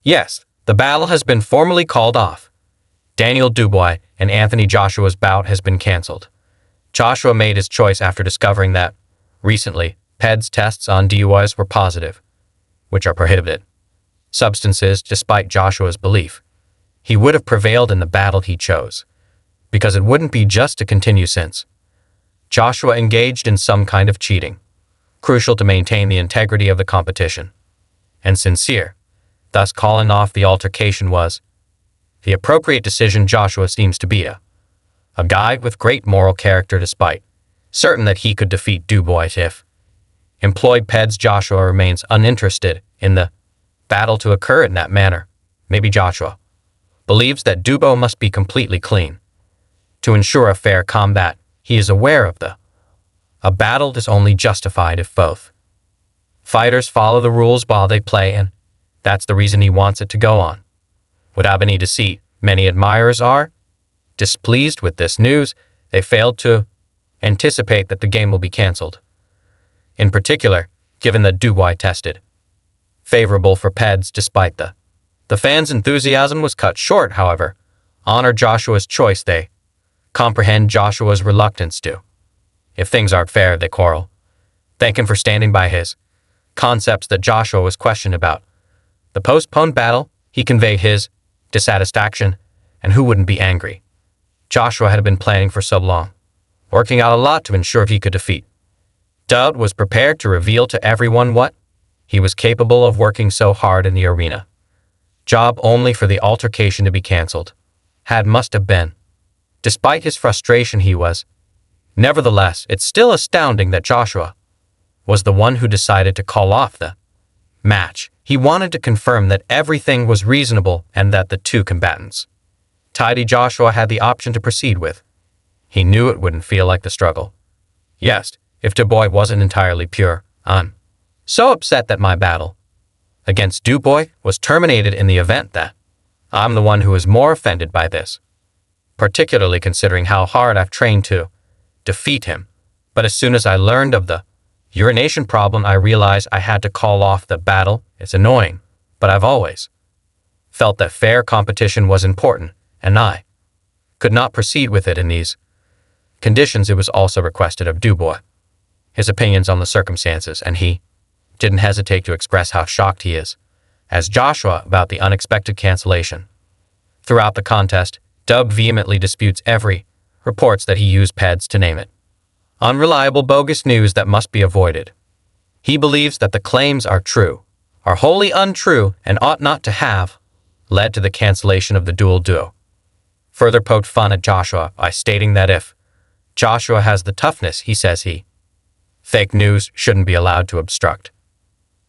Yes, the battle has been formally called off. Daniel Dubois and Anthony Joshua's bout has been cancelled. Joshua made his choice after discovering that, recently, PEDs tests on DUIs were positive, which are prohibited substances despite Joshua's belief. He would have prevailed in the battle he chose, because it wouldn't be just to continue since Joshua engaged in some kind of cheating, crucial to maintain the integrity of the competition, and sincere. Thus calling off the altercation was the appropriate decision. Joshua seems to be a guy with great moral character despite certain that he could defeat Dubois if employed PEDs. Joshua remains uninterested in the battle to occur in that manner. Maybe Joshua believes that Dubois must be completely clean. To ensure a fair combat, he is aware of a battle is only justified if both fighters follow the rules while they play, and that's the reason he wants it to go on. Without any deceit, many admirers are displeased with this news. They failed to anticipate that the game will be cancelled. In particular, given that Dubois tested favorable for PEDs despite the fans' enthusiasm was cut short, however, honor Joshua's choice. They comprehend Joshua's reluctance to. If things aren't fair, they quarrel. Thank him for standing by his concepts that Joshua was questioned about. The postponed battle, he conveyed his dissatisfaction, and who wouldn't be angry? Joshua had been planning for so long, working out a lot to ensure he could defeat. Dud was prepared to reveal to everyone what he was capable of, working so hard in the arena. Job only for the altercation to be cancelled. Must have been. Despite his frustration, he was. Nevertheless, it's still astounding that Joshua was the one who decided to call off the match. He wanted to confirm that everything was reasonable and that the two combatants tidy Joshua had the option to proceed with. He knew it wouldn't feel like the struggle. Yes, if Dubois wasn't entirely pure, I'm so upset that my battle against Dubois was terminated in the event that I'm the one who is more offended by this, particularly considering how hard I've trained to defeat him. But as soon as I learned of the urination problem, I realized I had to call off the battle. It's annoying, but I've always felt that fair competition was important, and I could not proceed with it in these conditions. It was also requested of Dubois his opinions on the circumstances, and he didn't hesitate to express how shocked he is, as Joshua, about the unexpected cancellation. Throughout the contest, Dub vehemently disputes every reports that he used PEDs, to name it unreliable, bogus news that must be avoided. He believes that the claims are wholly untrue, and ought not to have led to the cancellation of the duo. Further poked fun at Joshua by stating that if Joshua has the toughness, he says fake news shouldn't be allowed to obstruct.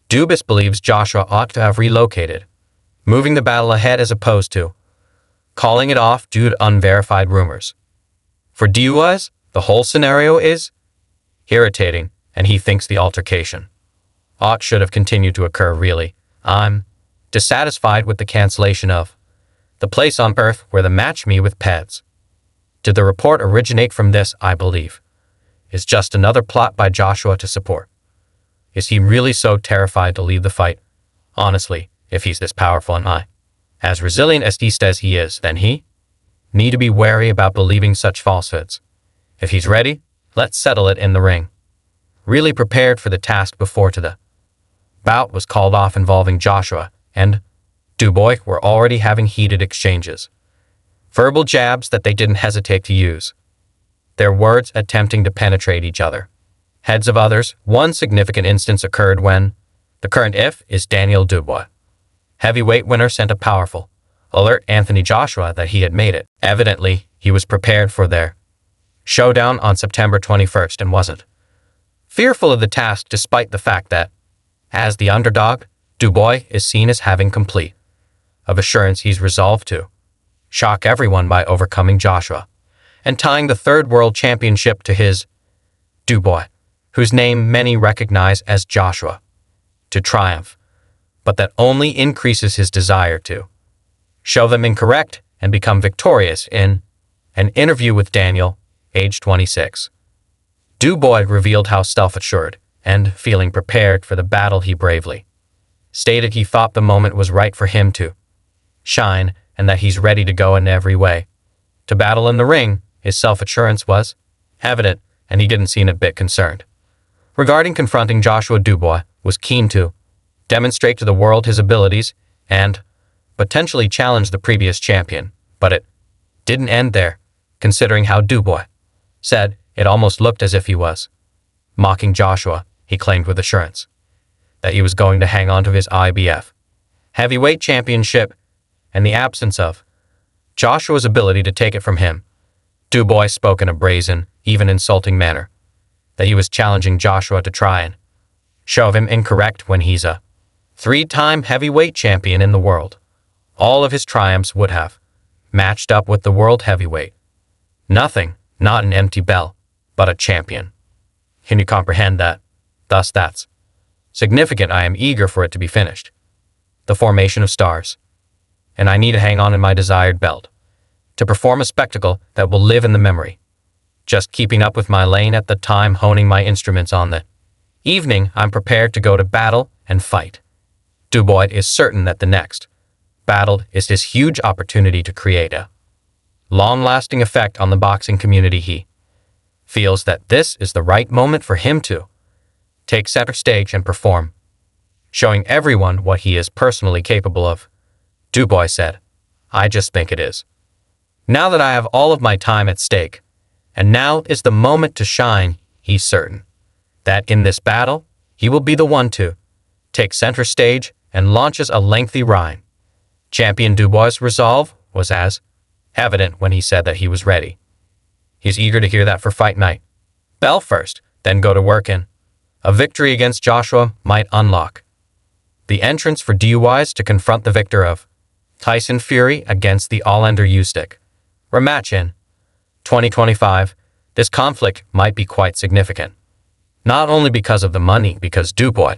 Dubois believes Joshua ought to have relocated, moving the battle ahead as opposed to calling it off due to unverified rumors. For Dubois, the whole scenario is irritating, and he thinks the altercation should have continued to occur. Really, I'm dissatisfied with the cancellation of the place on earth where the match me with PEDs. Did the report originate from this? I believe is just another plot by Joshua to support. Is he really so terrified to leave the fight? Honestly, if he's this powerful and as resilient as he says he is, then he need to be wary about believing such falsehoods. If he's ready, let's settle it in the ring. Really prepared for the task before the bout was called off involving Joshua and Dubois were already having heated exchanges. Verbal jabs that they didn't hesitate to use. Their words attempting to penetrate each other. Heads of others. One significant instance occurred when the current is Daniel Dubois, heavyweight winner, sent a powerful alert Anthony Joshua that he had made it. Evidently, he was prepared for their showdown on September 21st and wasn't fearful of the task, despite the fact that, as the underdog, Dubois is seen as having complete of assurance he's resolved to shock everyone by overcoming Joshua and tying the third world championship to his Dubois, whose name many recognize as Joshua, to triumph, but that only increases his desire to show them incorrect and become victorious. In an interview with Daniel, age 26, Dubois revealed how self-assured and feeling prepared for the battle he bravely stated he thought the moment was right for him to shine and that he's ready to go in every way. To battle in the ring, his self-assurance was evident, and he didn't seem a bit concerned. Regarding confronting Joshua, Dubois was keen to demonstrate to the world his abilities and potentially challenge the previous champion, but it didn't end there, considering how Dubois said it almost looked as if he was mocking Joshua. He claimed with assurance that he was going to hang on to his IBF heavyweight championship in the absence of Joshua's ability to take it from him. Dubois spoke in a brazen, even insulting manner, that he was challenging Joshua to try and shove him incorrect when he's a three-time heavyweight champion in the world. All of his triumphs would have matched up with the world heavyweight. Nothing, not an empty bell, but a champion. Can you comprehend that? Thus that's significant. I am eager for it to be finished. The formation of stars. And I need to hang on in my desired belt to perform a spectacle that will live in the memory. Just keeping up with my lane at the time, honing my instruments on the evening, I'm prepared to go to battle and fight. Dubois is certain that the next battle is his huge opportunity to create a long-lasting effect on the boxing community. He feels that this is the right moment for him to take center stage and perform, showing everyone what he is personally capable of. Dubois said, I just think it is. Now that I have all of my time at stake, and now is the moment to shine, he's certain that in this battle, he will be the one to take center stage and launches a lengthy rhyme. Champion Dubois' resolve was as evident when he said that he was ready. He's eager to hear that for fight night. Bell first, then go to work in. A victory against Joshua might unlock the entrance for Dubois to confront the victor of Tyson Fury against the All-Ender Usyk. Rematch in 2025. This conflict might be quite significant. Not only because of the money, because Dubois